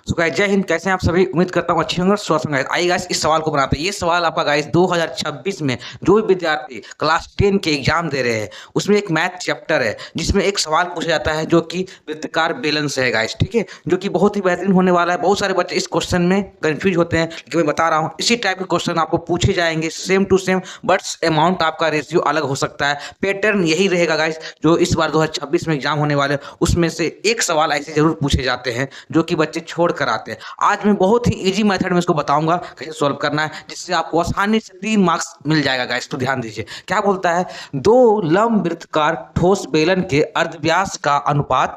So guys जय हिंद। कैसे हैं आप सभी? उम्मीद करता हूँ अच्छे होंगे और स्वस्थ होंगे। आइए गाइस इस सवाल को बनाते हैं। ये सवाल आपका गाइस 2026 में जो भी विद्यार्थी क्लास 10 के एग्जाम दे रहे हैं उसमें एक मैथ चैप्टर है जिसमें एक सवाल पूछा जाता है जो कि वृत्तकार बेलन से है गाइस, ठीक है, जो कि बहुत ही बेहतरीन होने वाला है। बहुत सारे बच्चे इस क्वेश्चन में कंफ्यूज होते हैं, लेकिन मैं बता रहा हूँ इसी टाइप के क्वेश्चन आपको पूछे जाएंगे same to same, but amount आपका रेशियो अलग हो सकता है। पैटर्न यही रहेगा गाइस जो इस बार 2026 में एग्जाम होने वाले उसमें से एक सवाल ऐसे जरूर पूछे जाते हैं जो कि बच्चे छोड़ कर आते हैं। आज मैं बहुत ही इजी मेथड में इसको बताऊंगा कैसे सॉल्व करना है, जिससे आपको आसानी से 3 मार्क्स मिल जाएगा गाइस। तो ध्यान दीजिए क्या बोलता है। दो लंब वृत्तकार ठोस बेलन के अर्धव्यास का अनुपात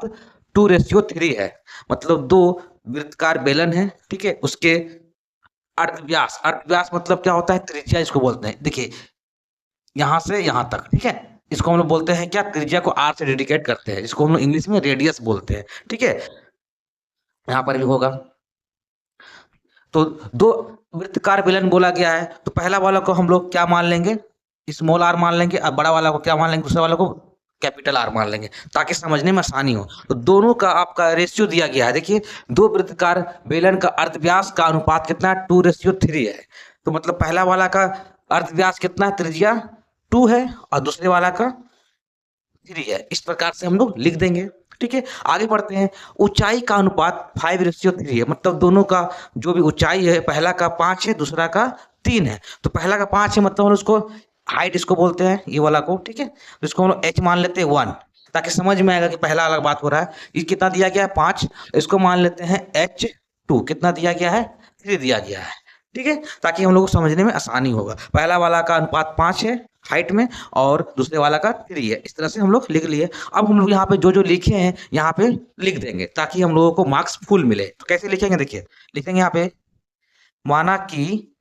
2:3 है। मतलब दो वृत्तकार बेलन है, ठीक है, उसके अर्धव्यास, अर्धव्यास मतलब क्या होता है? त्रिज्या इसको बोलते हैं। देखिए यहां से यहां तक, ठीक है, इसको हम लोग बोलते हैं क्या? त्रिज्या को आर से डेडिकेट करते हैं, इसको हम लोग इंग्लिश में रेडियस बोलते हैं, ठीक है। यहां पर भी होगा। तो दो वृत्तकार बेलन बोला गया है, तो पहला वाला को हम लोग क्या मान लेंगे? स्मॉल आर मान लेंगे। अब बड़ा वाला को क्या मान लेंगे? दूसरा वाला को कैपिटल आर मान लेंगे ताकि समझने में आसानी हो। तो दोनों का आपका रेशियो दिया गया है। देखिए दो वृत्तकार बेलन का अर्धव्यास का अनुपात कितना है? 2:3 है। तो मतलब पहला वाला का अर्धव्यास कितना है? त्रिज्या 2 है और दूसरे वाला का 3 है। इस प्रकार से हम लोग लिख देंगे, ठीक है। आगे बढ़ते हैं। ऊंचाई का अनुपात 5:3 है। मतलब दोनों का जो भी ऊंचाई है, पहला का 5 है, दूसरा का 3 है। तो पहला का 5 है मतलब हम उसको हाइट इसको बोलते हैं, ये वाला को, ठीक है। तो इसको हम लोग एच मान लेते हैं 1, ताकि समझ में आएगा कि पहला अलग बात हो रहा है। ये कितना दिया गया है? 5। इसको मान लेते हैं H2। कितना दिया गया है? 3 दिया गया है, ठीक है, ताकि हम लोग को समझने में आसानी होगा। पहला वाला का अनुपात 5 है हाइट में और दूसरे वाला का 3 है। इस तरह से हम लोग लिख लिए। अब हम लोग यहाँ पे जो जो लिखे हैं यहाँ पे लिख देंगे ताकि हम लोगों को मार्क्स फुल मिले। तो कैसे लिखेंगे? देखिए लिखेंगे यहाँ पे, माना कि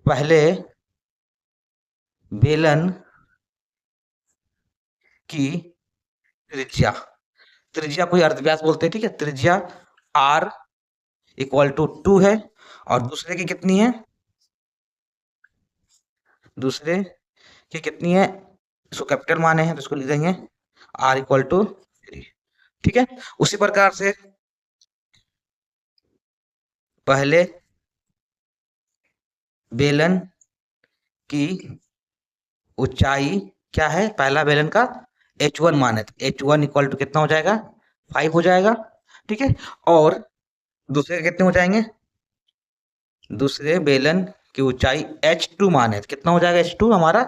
पहले बेलन की त्रिज्या, त्रिज्या कोई अर्धव्यास बोलते हैं, ठीक है, त्रिज्या r = 2 है और दूसरे की कितनी है? दूसरे की कितनी है? इसको कैपिटल माने हैं तो इसको लिख देंगे r = 3, ठीक है। उसी प्रकार से पहले बेलन की ऊंचाई क्या है? पहला बेलन का h1 माने तो h1 = कितना हो जाएगा? 5 हो जाएगा, ठीक है। और दूसरे के कितने हो जाएंगे? दूसरे बेलन की ऊंचाई h2 माने तो कितना हो जाएगा? h2 हमारा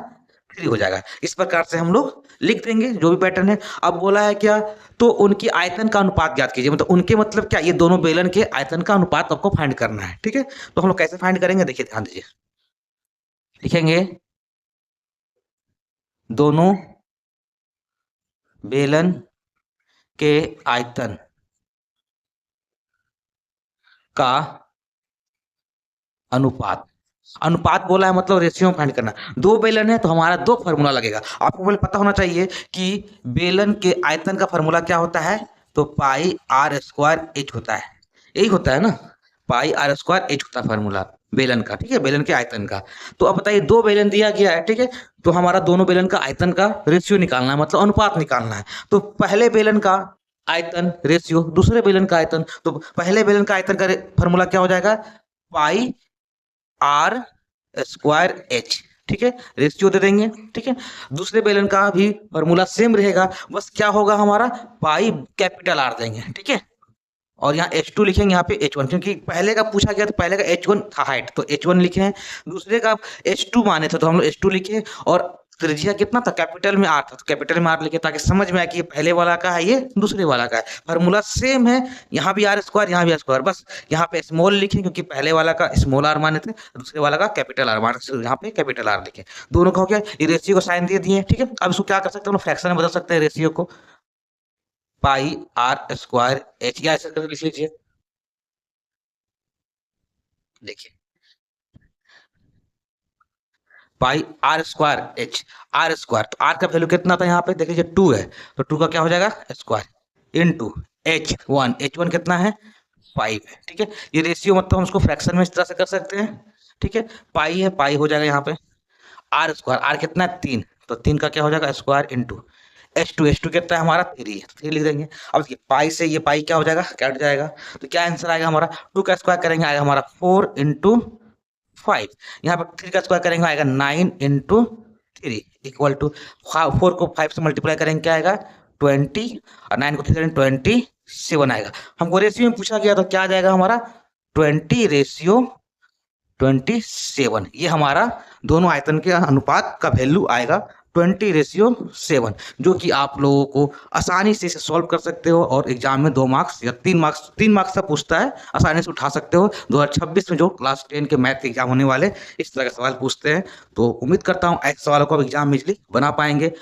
3 हो जाएगा। इस प्रकार से हम लोग लिख देंगे जो भी पैटर्न है। अब बोला है क्या? तो उनकी आयतन का अनुपात ज्ञात कीजिए। मतलब उनके मतलब क्या? ये दोनों बेलन के आयतन का अनुपात आपको फाइंड करना है, ठीक है। तो हम लोग कैसे फाइंड करेंगे? देखिए ध्यान दीजिए, लिखेंगे दोनों बेलन के आयतन का अनुपात, अनुपात बोला है मतलब रेशियो फाइंड करना। दो बेलन है तो हमारा दो फार्मूला लगेगा। आपको पहले पता होना चाहिए कि बेलन के आयतन का फार्मूला क्या होता है। तो πr² होता है, यही होता है ना, πr² होता है फार्मूला बेलन का, ठीक है, बेलन के आयतन का। तो अब बताइए दो बेलन दिया गया है, ठीक है, तो हमारा दोनों बेलन का आयतन का रेशियो निकालना है, मतलब अनुपात निकालना है। तो पहले बेलन का आयतन रेशियो दूसरे बेलन का आयतन, तो पहले बेलन का आयतन का फार्मूला क्या हो जाएगा? πr²h, ठीक है, रेशियो दे देंगे, ठीक है। दूसरे बेलन का भी फॉर्मूला सेम रहेगा, बस क्या होगा हमारा? पाई कैपिटल आर देंगे, ठीक है। और यहाँ H2 लिखेंगे, यहाँ पे H1, क्योंकि पहले का पूछा गया तो पहले का H1 था हाइट, तो H1 लिखे हैं। दूसरे का H2 माने थे तो हम लोग H2 लिखे। और त्रिज्या कितना था? कैपिटल में आर था तो कैपिटल में आर लिखे, ताकि समझ में आए कि ये पहले वाला का है, ये दूसरे वाला का है। फार्मूला सेम है, यहाँ भी r², यहाँ भी r², बस यहाँ पे स्मॉल लिखे क्योंकि पहले वाला का स्मॉल आर माने थे, दूसरे वाला का कैपिटल आर माने थे, यहाँ पे कैपिटल आर लिखे। दोनों का हो गया। ये रेशियो को साइन दे दिए, ठीक है। अब इसको क्या कर सकते हैं? फ्रैक्शन में बदल सकते हैं रेशियो को, πr²h, या ऐसा करके लिख लीजिए। देखिए πr²h, r², तो r का वैल्यू कितना था यहाँ पे? देख लीजिए 2 है, तो 2 का क्या हो जाएगा? स्क्वायर इनटू h1, h1 कितना है? 5 है, ठीक है। ये रेशियो मतलब हम उसको फ्रैक्शन में इस तरह से कर सकते हैं, ठीक है। पाई है, पाई हो जाएगा यहाँ पे r², r कितना है? 3, तो 3 का क्या हो जाएगा? स्क्वायर इनटू H2 कितना है हमारा 3 है, 3 लिख देंगे। अब देखिए पाई से ये पाई क्या हो जाएगा, कट जाएगा, तो क्या आंसर आएगा हमारा, 2 का स्क्वायर करेंगे आएगा हमारा 4 इंटू 5, यहाँ पर 3 का स्क्वायर करेंगे आएगा 9 इंटू 3 इक्वल टू 4 को 5 से मल्टीप्लाई करेंगे क्या आएगा 20 और 9 को 3 करेंगे 27 आएगा। हमको रेशियो में पूछा गया तो क्या आ जाएगा हमारा 20:27, ये हमारा दोनों आयतन के अनुपात का वैल्यू आएगा 20:7, जो कि आप लोगों को आसानी से इसे सॉल्व कर सकते हो और एग्जाम में 2 मार्क्स या 3 मार्क्स तक पूछता है, आसानी से उठा सकते हो। 2026 में जो क्लास 10 के मैथ के एग्जाम होने वाले इस तरह के सवाल पूछते हैं, तो उम्मीद करता हूँ ऐसे सवालों को आप एग्जाम में इजली बना पाएंगे।